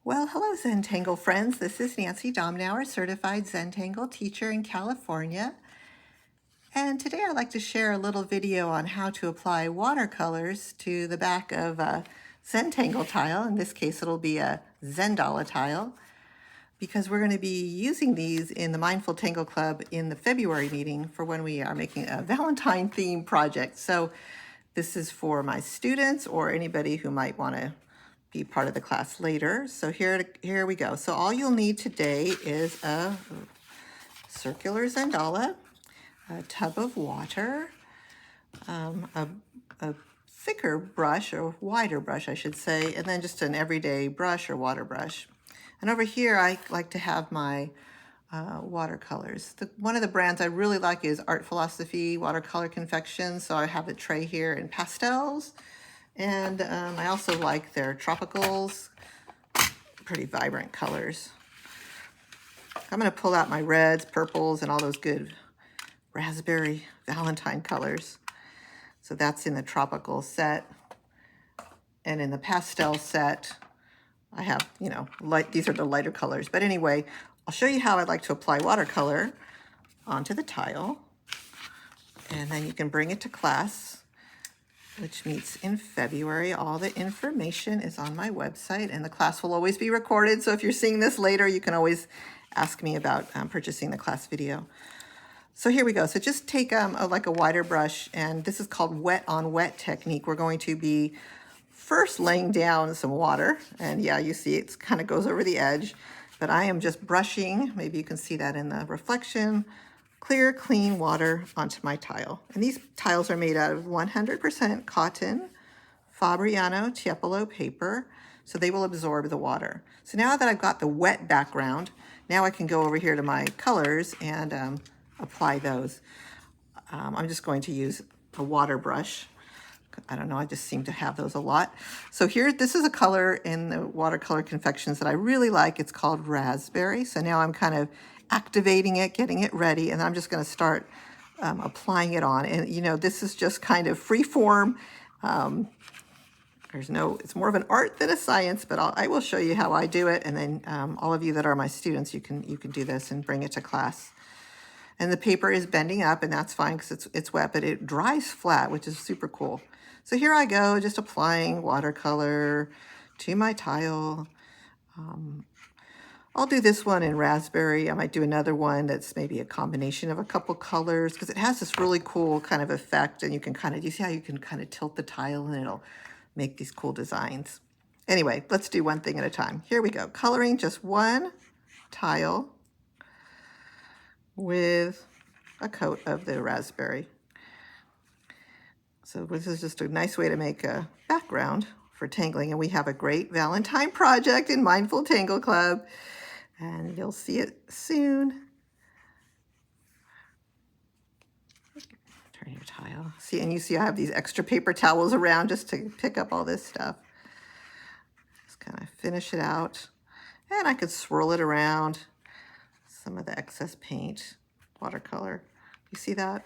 Well, hello Zentangle friends. This is Nancy Domnauer, certified Zentangle teacher in California. And today I'd like to share a little video on how to apply watercolors to the back of a Zentangle tile. In this case, it'll be a Zentangle tile, because we're going to be using these in the Mindful Tangle Club in the February meeting for when we are making a Valentine theme project. So this is for my students or anybody who might want to be part of the class later. So here we go. So all you'll need today is a circular Zentangle, a tub of water, a thicker brush, or wider brush I should say, and then just an everyday brush or water brush. And over here I like to have my watercolors. One of the brands I really like is Art Philosophy Watercolor Confection. So I have a tray here in pastels. And I also like their tropicals, pretty vibrant colors. I'm going to pull out my reds, purples, and all those good raspberry Valentine colors. So that's in the tropical set. And in the pastel set, I have, these are the lighter colors. But anyway, I'll show you how I like to apply watercolor onto the tile. And then you can bring it to class, which meets in February. All the information is on my website, and the class will always be recorded. So if you're seeing this later, you can always ask me about purchasing the class video. So here we go. So just take like a wider brush, and this is called wet on wet technique. We're going to be first laying down some water, and yeah, you see it kind of goes over the edge, but I am just brushing, maybe you can see that in the reflection, clear, clean water onto my tile. And these tiles are made out of 100% cotton Fabriano Tiepolo paper, so they will absorb the water. So now that I've got the wet background, now I can go over here to my colors and apply those. I'm just going to use a water brush. I don't know, I just seem to have those a lot. So here, this is a color in the watercolor confections that I really like. It's called raspberry. So now I'm kind of activating it, getting it ready, and I'm just going to start applying it on. And this is just kind of free form. It's more of an art than a science, but I will show you how I do it. And then all of you that are my students, you can do this and bring it to class. And the paper is bending up, and that's fine because it's wet, but it dries flat, which is super cool. So here I go, just applying watercolor to my tile. I'll do this one in raspberry. I might do another one that's maybe a combination of a couple colors, because it has this really cool kind of effect, and you see how you can kind of tilt the tile and it'll make these cool designs. Anyway, let's do one thing at a time. Here we go, coloring just one tile with a coat of the raspberry. So this is just a nice way to make a background for tangling. And we have a great Valentine project in Mindful Tangle Club. And you'll see it soon. Turn your tile. See, and you see I have these extra paper towels around just to pick up all this stuff. Just kind of finish it out. And I could swirl it around. Some of the excess paint, watercolor. You see that?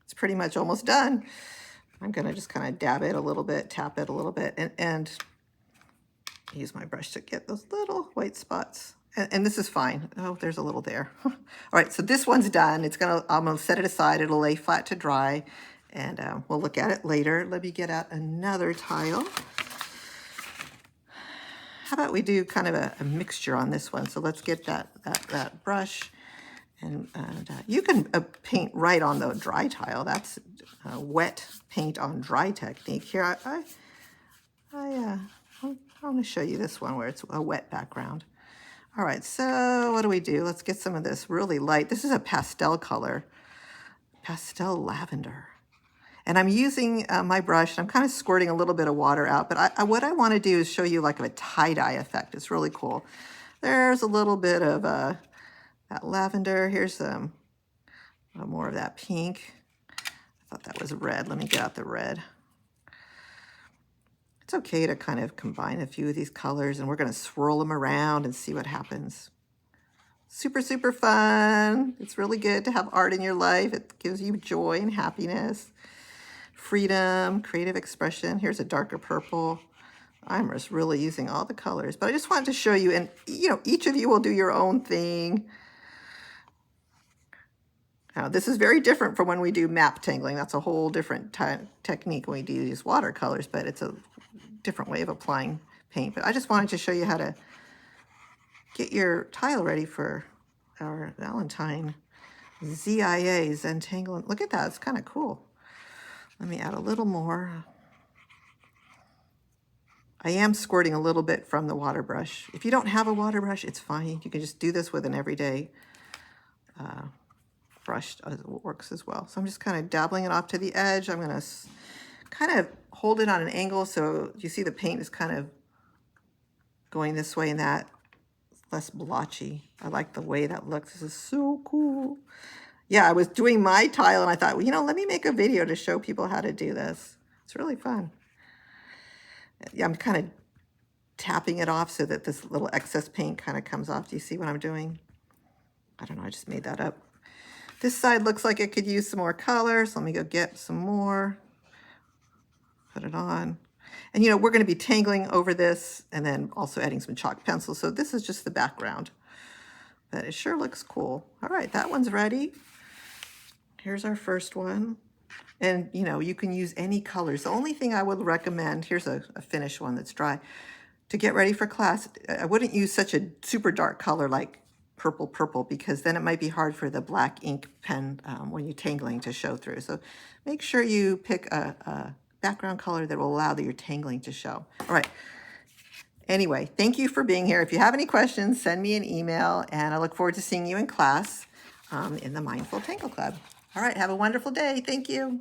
It's pretty much almost done. I'm going to just kind of dab it a little bit, tap it a little bit, and use my brush to get those little white spots. And this is fine. Oh, there's a little there. All right, so this one's done. I'm going to set it aside. It'll lay flat to dry, and we'll look at it later. Let me get out another tile. How about we do kind of a mixture on this one? So let's get that brush. And you can paint right on the dry tile. That's wet paint on dry technique. Here, I want to show you this one where it's a wet background. All right, so what do? Let's get some of this really light. This is a pastel color, pastel lavender. And I'm using my brush, and I'm kind of squirting a little bit of water out. But what I want to do is show you like a tie-dye effect. It's really cool. There's a little bit of that lavender. Here's more of that pink. I thought that was red. Let me get out the red. It's okay to kind of combine a few of these colors, and we're going to swirl them around and see what happens. Super, super fun. It's really good to have art in your life. It gives you joy and happiness, freedom, creative expression. Here's a darker purple. I'm just really using all the colors, but I just wanted to show you, and each of you will do your own thing. Now, this is very different from when we do map tangling. That's a whole different technique when we do these watercolors, but it's a different way of applying paint. But I just wanted to show you how to get your tile ready for our Valentine. ZIA, Zentangle. Look at that, it's kind of cool. Let me add a little more. I am squirting a little bit from the water brush. If you don't have a water brush, it's fine. You can just do this with an everyday brush. It works as well. So I'm just kind of dabbling it off to the edge. I'm going to kind of hold it on an angle so you see the paint is kind of going this way and that. It's less blotchy. I like the way that looks. This is so cool. Yeah, I was doing my tile and I thought, well, let me make a video to show people how to do this. It's really fun. Yeah, I'm kind of tapping it off so that this little excess paint kind of comes off. Do you see what I'm doing? I don't know, I just made that up. This side looks like it could use some more color, so let me go get some more. Put it on. And we're going to be tangling over this and then also adding some chalk pencils. So this is just the background. But it sure looks cool. All right, that one's ready. Here's our first one. And, you can use any colors. The only thing I would recommend, here's a finished one that's dry, to get ready for class, I wouldn't use such a super dark color like purple, because then it might be hard for the black ink pen when you're tangling to show through. So make sure you pick a background color that will allow your tangling to show. All right. Anyway, thank you for being here. If you have any questions, send me an email, and I look forward to seeing you in class in the Mindful Tangle Club. All right, have a wonderful day. Thank you.